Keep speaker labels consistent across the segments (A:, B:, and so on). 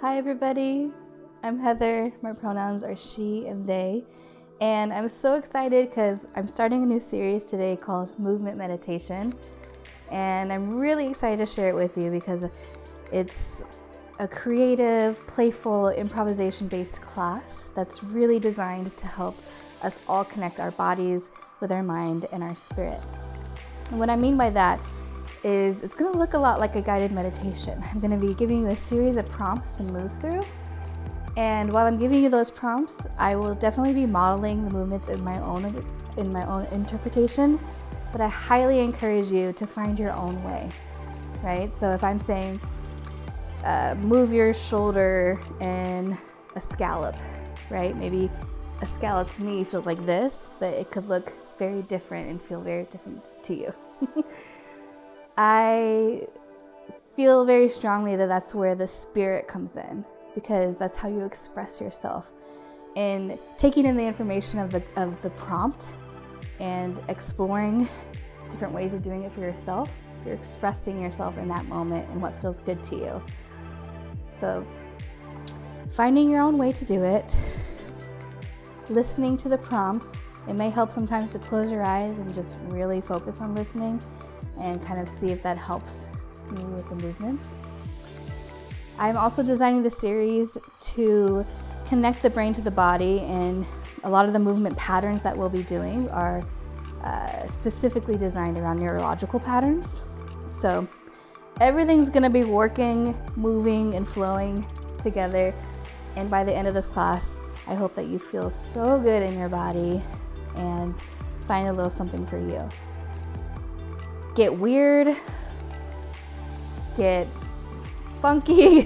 A: Hi everybody, I'm Heather. My pronouns are she and they, and I'm so excited because I'm starting a new series today called Movement Meditation, and I'm really excited to share it with you because it's a creative, playful, improvisation-based class that's really designed to help us all connect our bodies with our mind and our spirit. And what I mean by that is it's going to look a lot like a guided meditation. I'm going to be giving you a series of prompts to move through. And while I'm giving you those prompts, I will definitely be modeling the movements in my own interpretation, but I highly encourage you to find your own way, right? So if I'm saying, move your shoulder in a scallop, right? Maybe a scallop to me feels like this, but it could look very different and feel very different to you. I feel very strongly that that's where the spirit comes in, because that's how you express yourself. And taking in the information of the prompt and exploring different ways of doing it for yourself, you're expressing yourself in that moment and what feels good to you. So finding your own way to do it, listening to the prompts. It may help sometimes to close your eyes and just really focus on listening and kind of see if that helps you with the movements. I'm also designing the series to connect the brain to the body, and a lot of the movement patterns that we'll be doing are specifically designed around neurological patterns. So everything's gonna be working, moving, and flowing together. And by the end of this class, I hope that you feel so good in your body and find a little something for you. Get weird, get funky,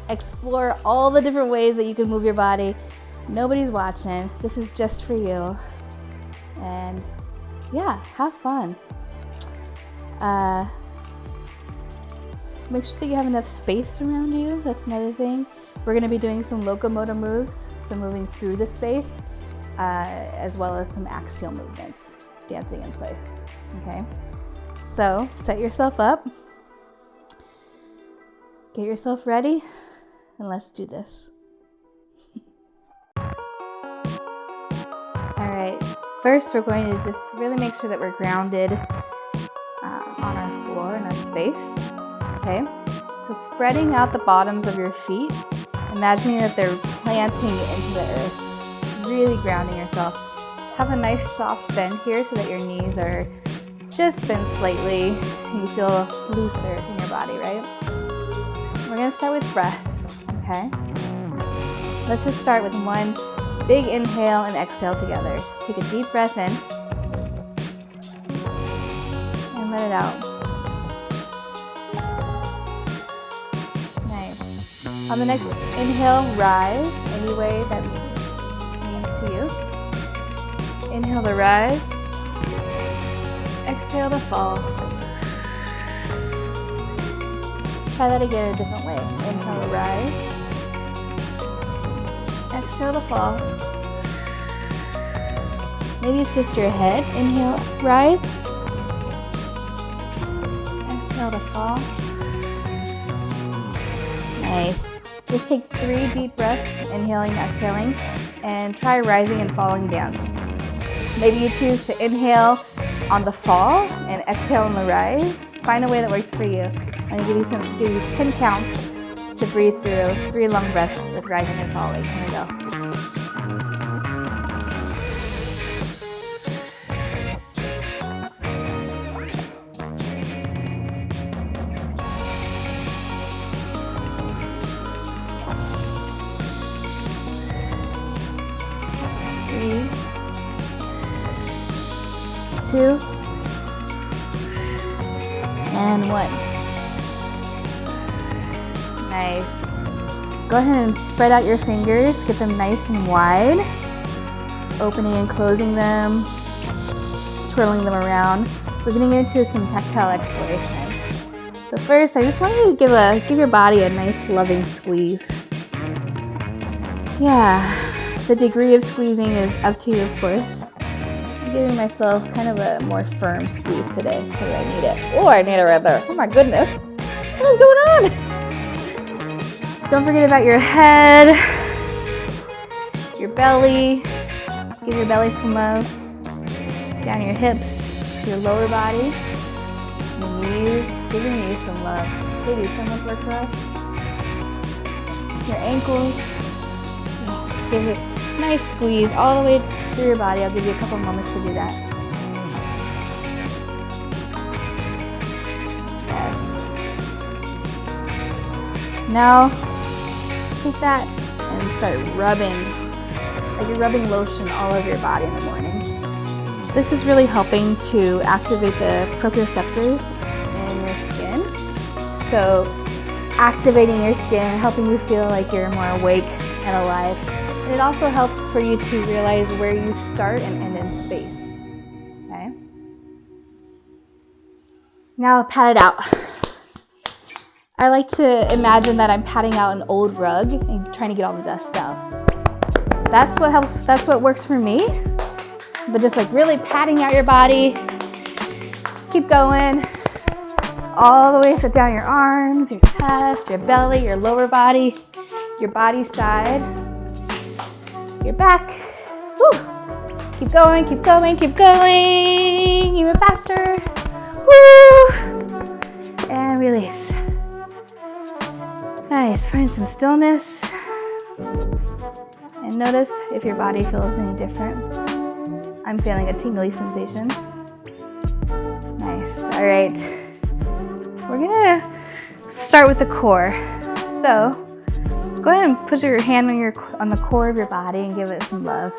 A: explore all the different ways that you can move your body. Nobody's watching. This is just for you. And yeah, have fun. Make sure that you have enough space around you. That's another thing. We're going to be doing some locomotor moves, so moving through the space, as well as some axial movements, dancing in place. Okay, so set yourself up, get yourself ready, and let's do this. All right, first we're going to just really make sure that we're grounded on our floor in our space. Okay, so spreading out the bottoms of your feet, imagining that they're planting into the earth, really grounding yourself. Have a nice soft bend here so that your knees are just bent slightly and you feel looser in your body, right? We're gonna start with breath, okay? Let's just start with one big inhale and exhale together. Take a deep breath in and let it out. Nice. On the next inhale, rise any way that means to you. Inhale to rise. Exhale to fall. Try that again a different way. Inhale to rise. Exhale to fall. Maybe it's just your head. Inhale, rise. Exhale to fall. Nice. Just take 3 deep breaths, inhaling and exhaling, and try rising and falling dance. Maybe you choose to inhale on the fall and exhale on the rise. Find a way that works for you. I'm going to give you 10 counts to breathe through 3 long breaths with rising and falling. Here we go. 3, 2, and 1. Nice. Go ahead and spread out your fingers, get them nice and wide, opening and closing them, twirling them around. We're going to get into some tactile exploration. So first, I just want you to give your body a nice loving squeeze. Yeah, the degree of squeezing is up to you, of course. I'm giving myself kind of a more firm squeeze today because I need it. Oh, I need it right there. Oh my goodness. What is going on? Don't forget about your head, your belly. Give your belly some love. Down your hips, your lower body, your knees. Give your knees some love. They do so much work for us. Your ankles. Just give it a nice squeeze all the way through your body. I'll give you a couple moments to do that. Yes. Now, take that and start rubbing, like you're rubbing lotion all over your body in the morning. This is really helping to activate the proprioceptors in your skin. So activating your skin, helping you feel like you're more awake and alive. And it also helps for you to realize where you start and end in space. Okay? Now pat it out. I like to imagine that I'm patting out an old rug and trying to get all the dust out. That's what helps, that's what works for me. But just like really patting out your body. Keep going. All the way down your arms, your chest, your belly, your lower body, your body side, your back. Woo. Keep going, keep going, keep going. Even faster. Woo. And release. Nice, find some stillness. And notice if your body feels any different. I'm feeling a tingly sensation. Nice, all right. We're gonna start with the core. So, go ahead and put your hand on the core of your body and give it some love.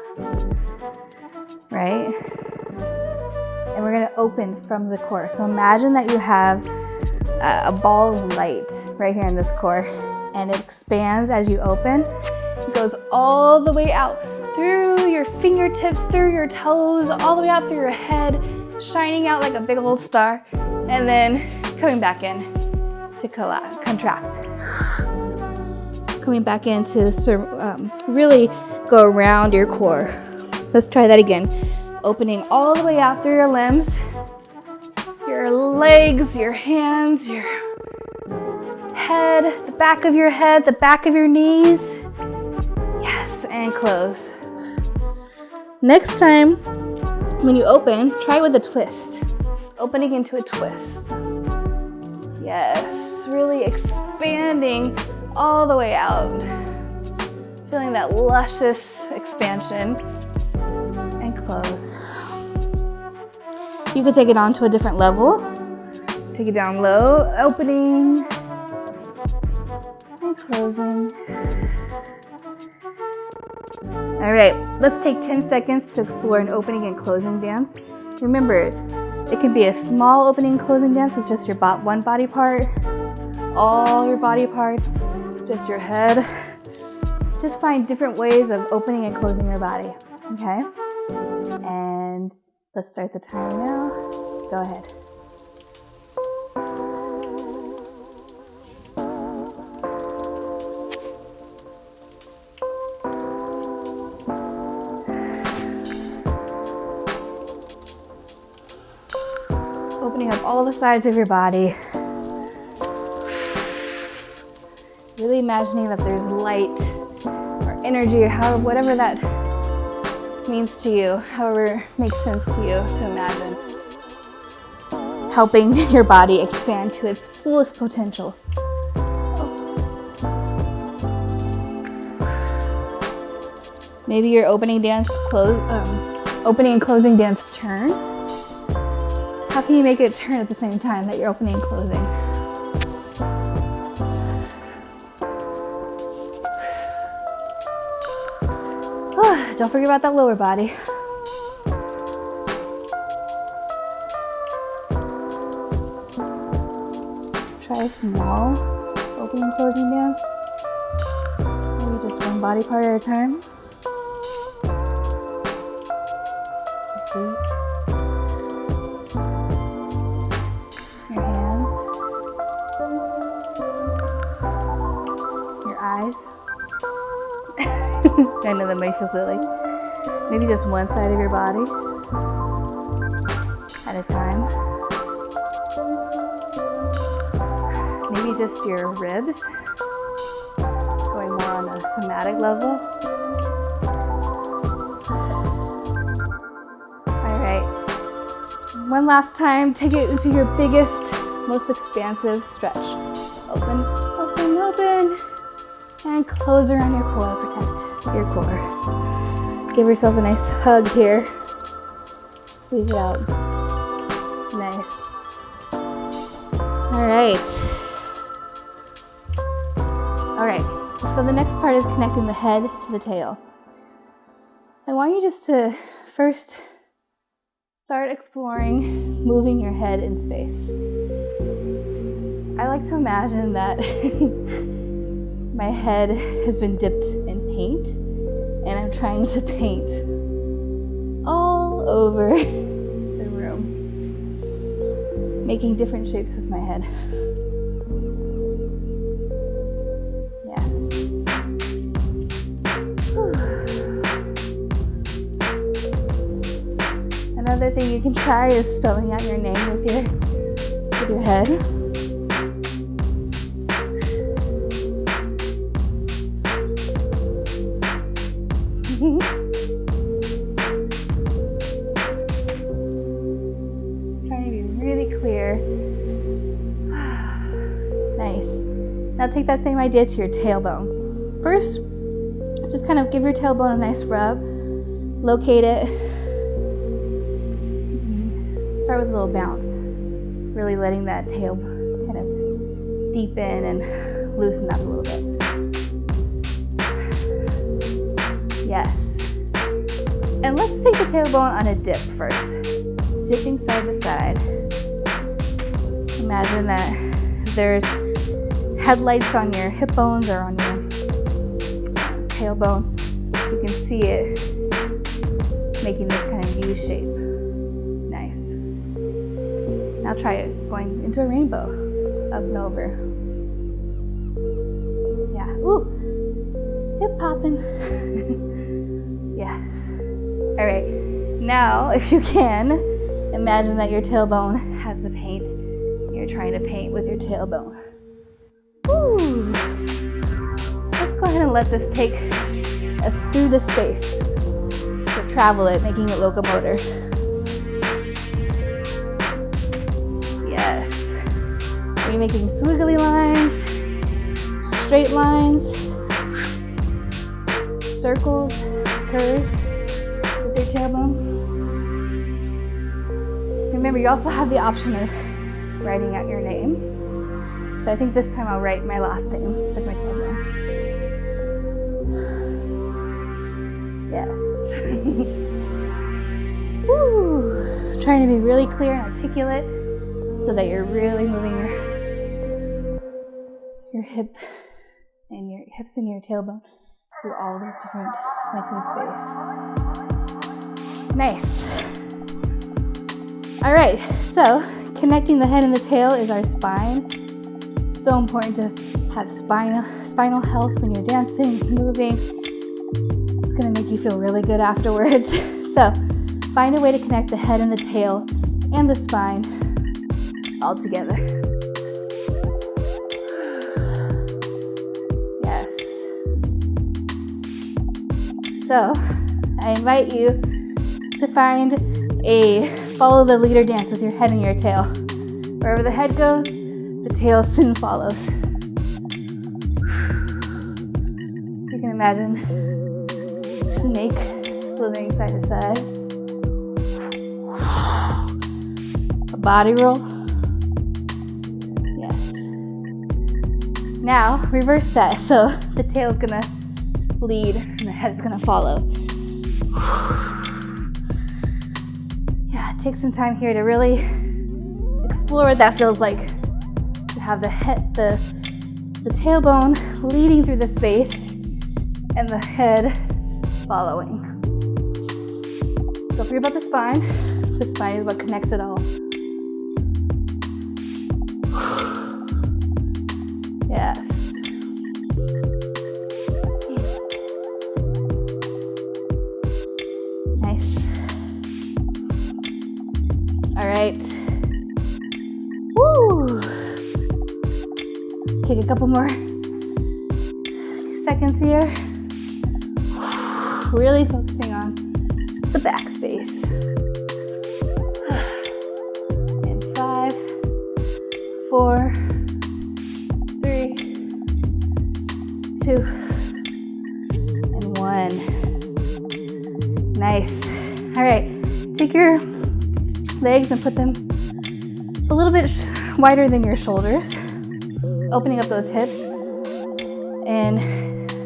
A: Right? And we're gonna open from the core. So imagine that you have a ball of light right here in this core, and it expands as you open. It goes all the way out through your fingertips, through your toes, all the way out through your head, shining out like a big old star, and then coming back in to contract. Coming back in to really go around your core. Let's try that again. Opening all the way out through your limbs, your legs, your hands, your head, the back of your head, the back of your knees. Yes, and close. Next time, when you open, try with a twist. Opening into a twist. Yes, really expanding all the way out. Feeling that luscious expansion. And close. You could take it on to a different level. Take it down low, opening and closing. All right, let's take 10 seconds to explore an opening and closing dance. Remember, it can be a small opening and closing dance with just your one body part, all your body parts, just your head. Just find different ways of opening and closing your body, okay? And let's start the timer now. Go ahead. Opening up all the sides of your body. Really imagining that there's light or energy or whatever that means to you, however makes sense to you to imagine. Helping your body expand to its fullest potential. Maybe your opening and closing dance turns. How can you make it turn at the same time that you're opening and closing? Don't forget about that lower body. Try a small opening and closing dance. Maybe just one body part at a time. Your feet. Your hands. Your eyes. I know that might feel silly. Maybe just one side of your body at a time. Maybe just your ribs. somatic level. All right. One last time, take it into your biggest, most expansive stretch. Open, open, open. And close around your core, protect your core. Give yourself a nice hug here. Squeeze it out. Nice. All right. All right, so the next part is connecting the head to the tail. I want you just to first start exploring moving your head in space. I like to imagine that my head has been dipped in paint and I'm trying to paint all over the room, making different shapes with my head. Yes. Another thing you can try is spelling out your name with your head. Trying to be really clear. Nice. Now take that same idea to your tailbone. First, just kind of give your tailbone a nice rub. Locate it. Start with a little bounce. Really letting that tail kind of deepen and loosen up a little bit. Yes. And let's take the tailbone on a dip first. Dipping side to side. Imagine that there's headlights on your hip bones or on your tailbone. You can see it making this kind of U shape. Nice. Now try it going into a rainbow, up and over. Yeah. Ooh. Hip popping. Yes. All right. Now, if you can, imagine that your tailbone has the paint. You're trying to paint with your tailbone. Woo. Let's go ahead and let this take us through the space. So travel it, making it locomotor. Yes. Are you making squiggly lines, straight lines, circles, curves with your tailbone? Remember, you also have the option of writing out your name. So I think this time I'll write my last name with my tailbone. Yes. Woo. Trying to be really clear and articulate so that you're really moving your hip and your hips and your tailbone through all those different points in space. Nice. All right, so connecting the head and the tail is our spine. So important to have spinal health when you're dancing, moving. It's gonna make you feel really good afterwards. So find a way to connect the head and the tail and the spine all together. Yes. So I invite you to find a follow the leader dance with your head and your tail. Wherever the head goes, the tail soon follows. You can imagine snake slithering side to side. A body roll. Yes. Now reverse that. So the tail's gonna lead and the head's gonna follow. Yeah, take some time here to really explore what that feels like. To have the tailbone leading through the space and the head following. Don't forget about the spine. The spine is what connects it all. Yes. Nice. All right. Woo. Take a couple more seconds here. Really focusing on the back space. And 5, 4, 3, 2, and 1. Nice. All right, take your legs and put them a little bit wider than your shoulders, opening up those hips. In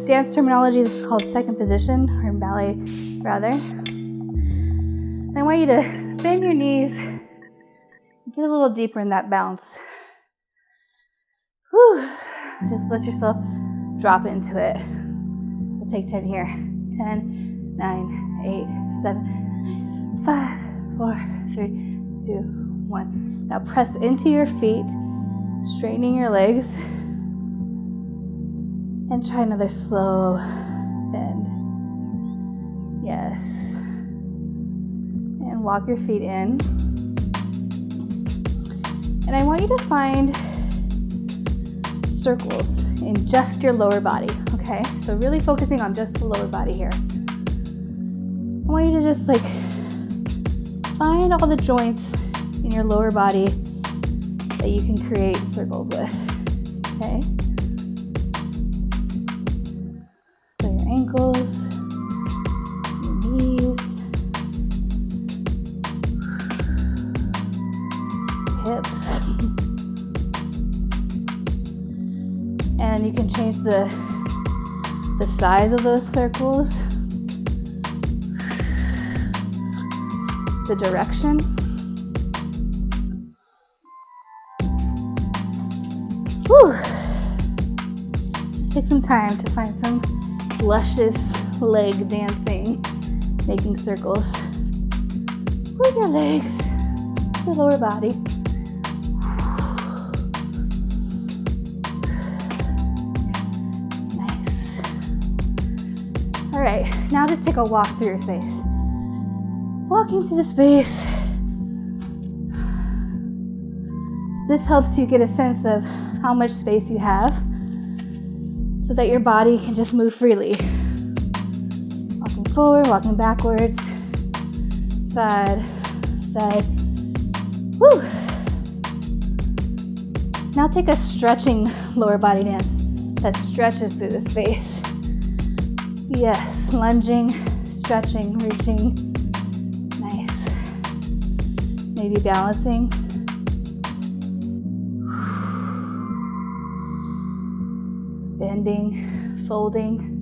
A: dance terminology, this is called second position, or in ballet rather. And I want you to bend your knees, get a little deeper in that bounce. Whew. Just let yourself drop into it. We'll take 10 here. 10, 9, 8, 7, 5, 4, 3, 2, 1. Now press into your feet, straightening your legs, and try another slow bend. Yes. And walk your feet in. And I want you to find circles in just your lower body, okay? So really focusing on just the lower body here. I want you to just like find all the joints in your lower body that you can create circles with, okay? So your ankles, your knees, hips. And you can change the size of those circles, the direction. Whew. Just take some time to find some luscious leg dancing, making circles with your legs, your lower body. Nice. All right, now just take a walk through your space. Walking through the space. This helps you get a sense of how much space you have so that your body can just move freely. Walking forward, walking backwards, side, side. Woo! Now take a stretching lower body dance that stretches through the space. Yes, lunging, stretching, reaching. Nice. Maybe balancing. Bending, folding.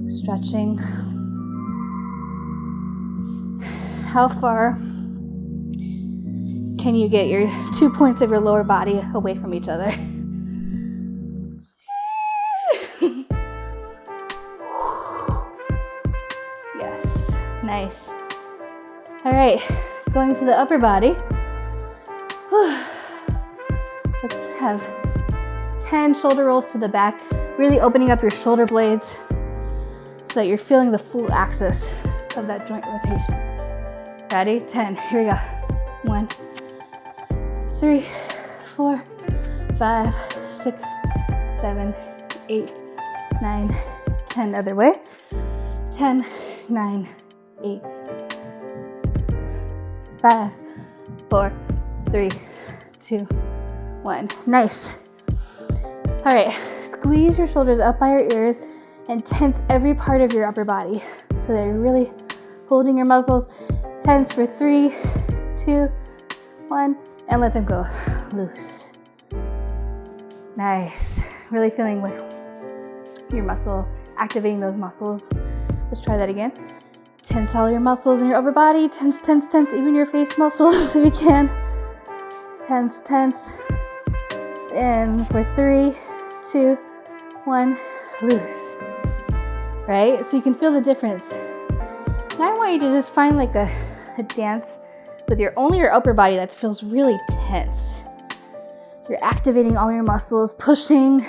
A: Stretching. How far can you get your 2 points of your lower body away from each other? Yes, nice. All right, going to the upper body. Let's have 10 shoulder rolls to the back, really opening up your shoulder blades so that you're feeling the full axis of that joint rotation. Ready? 10. Here we go. 1, 3, 4, 5, 6, 7, 8, 9, 10. Other way. 10, 9, 8, 5, 4, 3, 2, 1. Nice. All right, squeeze your shoulders up by your ears and tense every part of your upper body so that you're really holding your muscles. Tense for 3, 2, 1, and let them go. Loose. Nice. Really feeling like your muscle, activating those muscles. Let's try that again. Tense all your muscles in your upper body. Tense, tense, tense, even your face muscles if you can. Tense, tense. And for 3, 2, 1, loose. Right? So you can feel the difference. Now I want you to just find like a dance with only your upper body that feels really tense. You're activating all your muscles, pushing,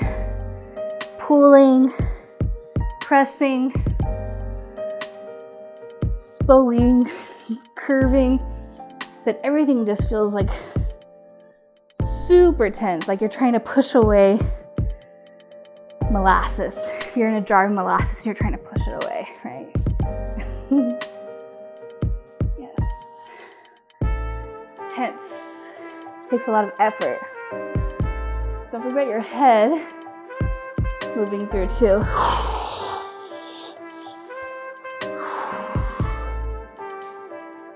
A: pulling, pressing, spowing, curving, but everything just feels like super tense, like you're trying to push away molasses. If you're in a jar of molasses and you're trying to push it away, right? Yes. Tense. Takes a lot of effort. Don't forget your head moving through too.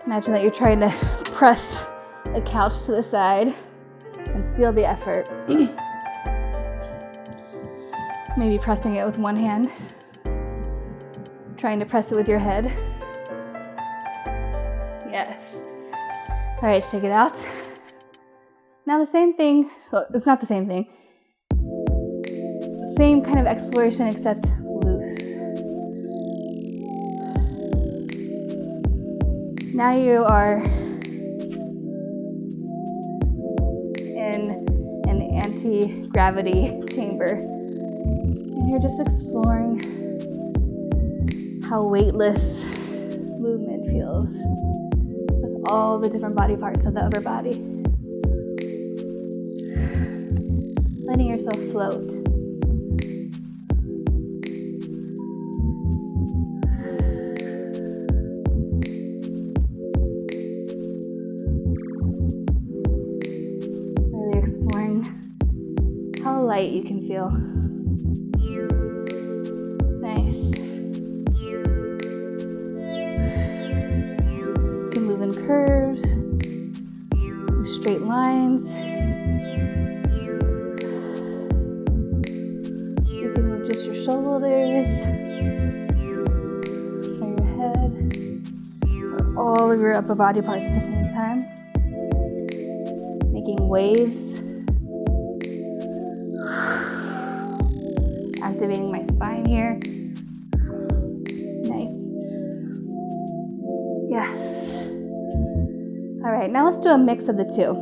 A: Imagine that you're trying to press a couch to the side and feel the effort. Maybe pressing it with one hand, trying to press it with your head. Yes. All right, shake it out. Now the same thing, well, it's not the same thing. Same kind of exploration except loose. Now you are in an anti-gravity chamber. And you're just exploring how weightless movement feels with all the different body parts of the upper body. Letting yourself float. Really exploring how light you can feel. Nice. You can move in curves, in straight lines. You can move just your shoulders, or your head, or all of your upper body parts at the same time. Making waves. Activating my spine here. Nice. Yes. All right, now let's do a mix of the two.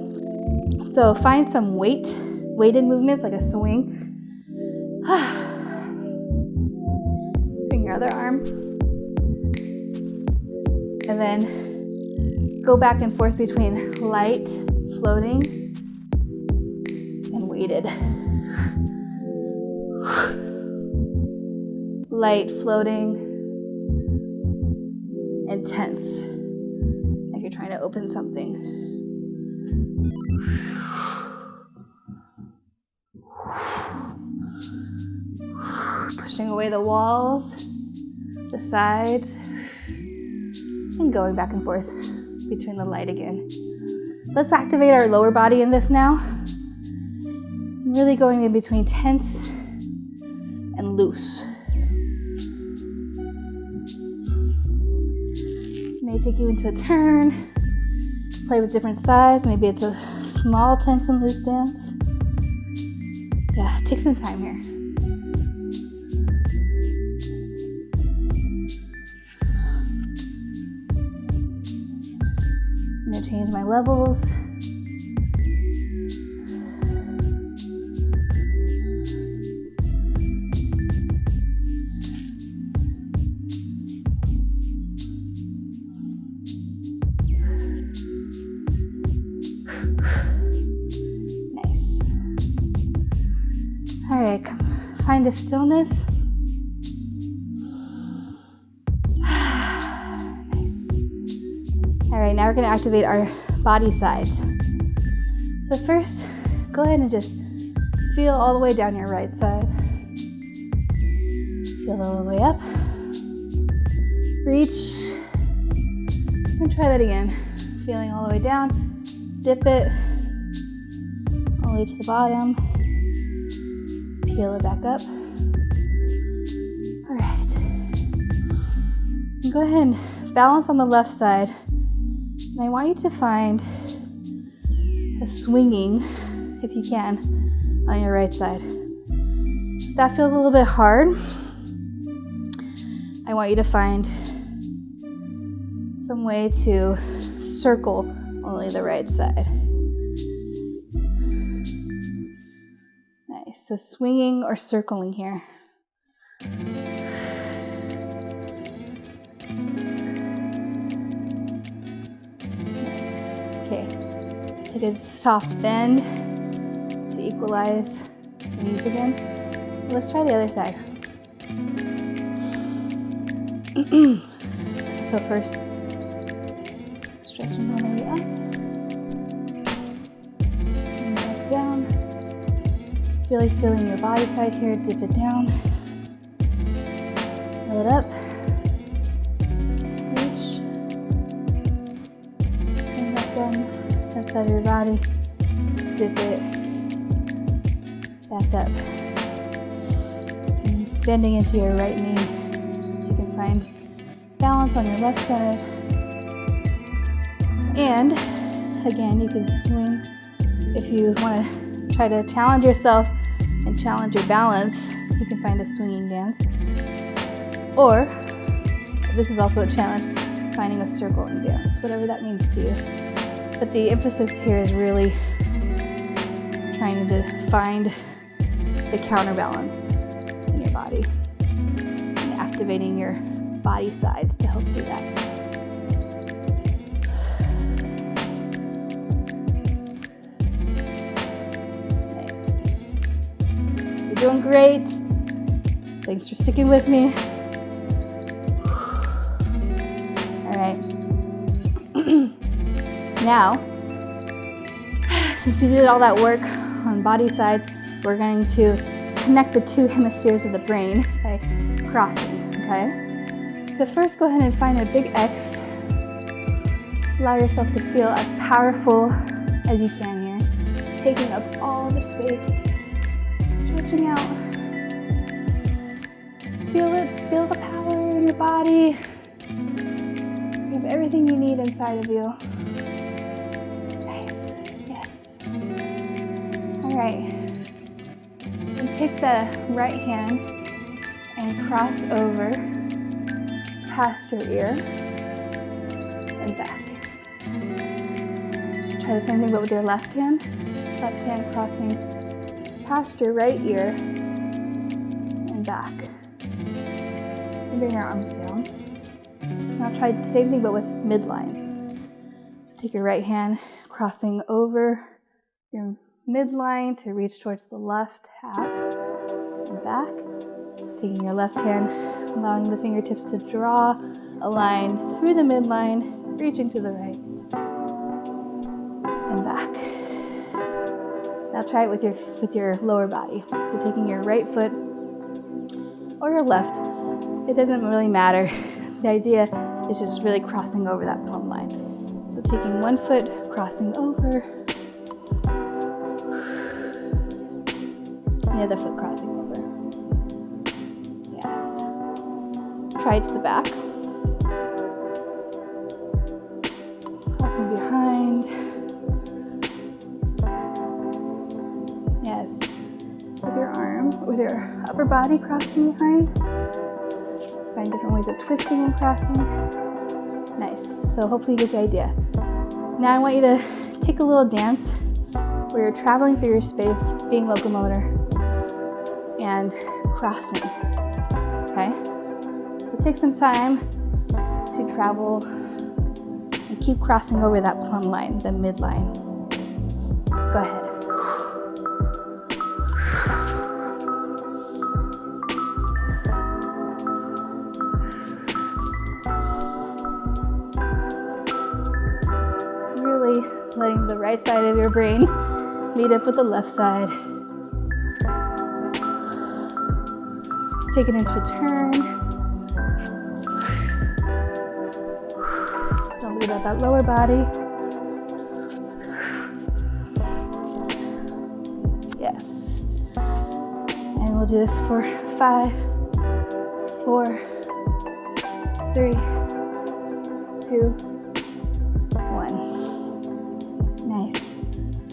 A: So find some weighted movements like a swing. Swing your other arm. And then go back and forth between light, floating, and weighted. Light, floating, and tense, like you're trying to open something. Pushing away the walls, the sides, and going back and forth between the light again. Let's activate our lower body in this now. Really going in between tense and loose. May take you into a turn, play with different sides. Maybe it's a small tense and loose dance. Yeah, take some time here. I'm gonna change my levels. All right, find a stillness. Nice. All right, now we're gonna activate our body sides. So first, go ahead and just feel all the way down your right side. Feel all the way up. Reach. And try that again. Feeling all the way down. Dip it. All the way to the bottom. Peel it back up. All right. And go ahead and balance on the left side. And I want you to find a swinging, if you can, on your right side. If that feels a little bit hard, I want you to find some way to circle only the right side. Nice, so swinging or circling here. Okay, take a soft bend to equalize the knees again. Let's try the other side. So first, stretching all the way up. And back down. Really feeling your body side here. Dip it down. Pull it up. Reach. And back down. That side of your body. Dip it. Back up. And bending into your right knee. So you can find balance on your left side. And again, you can swing if you want to try to challenge yourself and challenge your balance. You can find a swinging dance. Or, this is also a challenge, finding a circling dance, whatever that means to you. But the emphasis here is really trying to find the counterbalance in your body and activating your body sides to help do that. Nice. You're doing great. Thanks for sticking with me. All right. Now, since we did all that work on body sides, we're going to connect the two hemispheres of the brain by crossing, okay? So first, go ahead and find a big X. Allow yourself to feel as powerful as you can here, taking up all the space, stretching out. Feel it, feel the power in your body. You have everything you need inside of you. Nice, yes. All right, and take the right hand and cross over past your ear and back. Try the same thing but with your left hand. Left hand crossing past your right ear and back. And bring your arms down. Now try the same thing but with midline. So take your right hand crossing over your midline to reach towards the left half and back. Taking your left hand, allowing the fingertips to draw a line through the midline, reaching to the right and back. Now try it with your lower body. So taking your right foot or your left, it doesn't really matter. The idea is just really crossing over that plumb line. So taking one foot, crossing over, and the other foot crossing over. Try it to the back. Crossing behind. Yes. With your arm, with your upper body crossing behind. Find different ways of twisting and crossing. Nice. So hopefully you get the idea. Now I want you to take a little dance where you're traveling through your space, being locomotor, and crossing. Okay? So take some time to travel and keep crossing over that plumb line, the midline. Go ahead. Really letting the right side of your brain meet up with the left side. Take it into a turn. Don't forget about that lower body. Yes. And we'll do this for 5, 4, 3, 2, 1. Nice.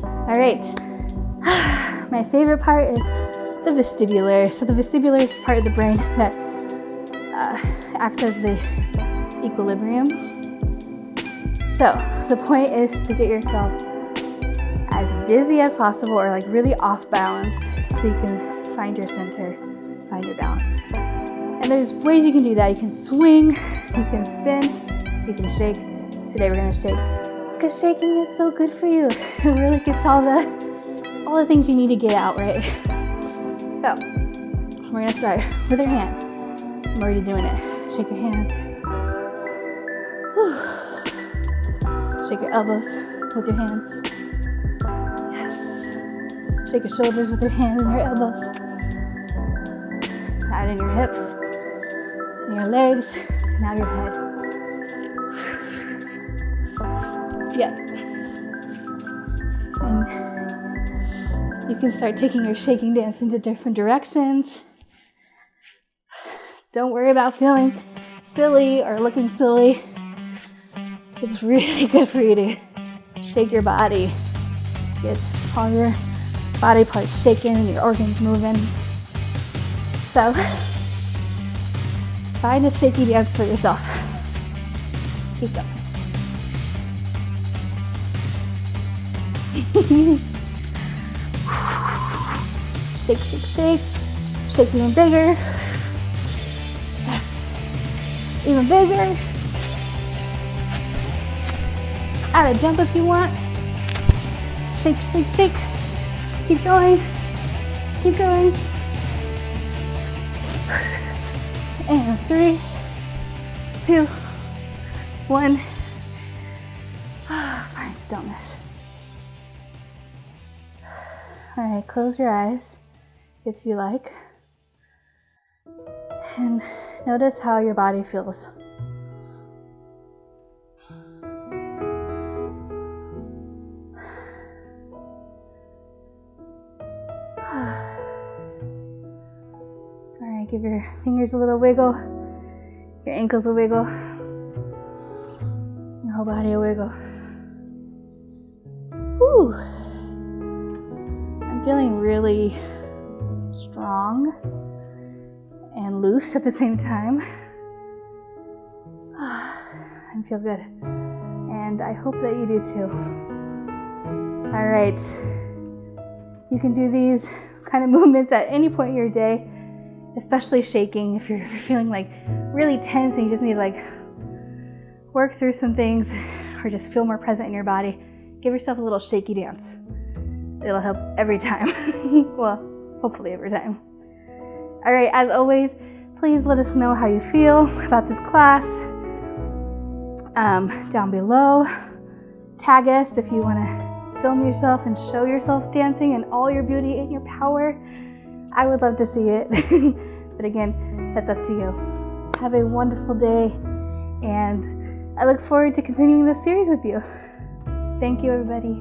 A: All right. My favorite part is the vestibular. So the vestibular is the part of the brain that acts as the equilibrium. So the point is to get yourself as dizzy as possible or like really off balance so you can find your center, find your balance. And there's ways you can do that. You can swing, you can spin, you can shake. Today we're gonna shake because shaking is so good for you. It really gets all the things you need to get out, right? So We're gonna start with our hands. I'm already doing it. Shake your hands. Whew. Shake your elbows with your hands. Yes. Shake your shoulders with your hands and your elbows. Add in your hips and your legs. Now your head. Yep. And you can start taking your shaking dance into different directions. Don't worry about feeling silly or looking silly. It's really good for you to shake your body. Get all your body parts shaking and your organs moving. So, find a shaky dance for yourself. Keep going. Shake, shake, shake. Shake even bigger. Yes. Even bigger. Add a jump if you want. Shake, shake, shake. Keep going. Keep going. And 3, 2, 1. Find stillness. All right, close your eyes if you like. And notice how your body feels. Give your fingers a little wiggle, your ankles a wiggle, your whole body a wiggle. Whew. I'm feeling really strong and loose at the same time. I feel good, and I hope that you do too. All right, you can do these kind of movements at any point in your day, especially shaking if you're feeling like really tense and you just need to like work through some things or just feel more present in your body. Give yourself a little shaky dance. It'll help every time. Well, hopefully every time. All right, as always, please let us know how you feel about this class down below. Tag us if you want to film yourself and show yourself dancing in all your beauty and your power. I would love to see it, but again, that's up to you. Have a wonderful day, and I look forward to continuing this series with you. Thank you, everybody.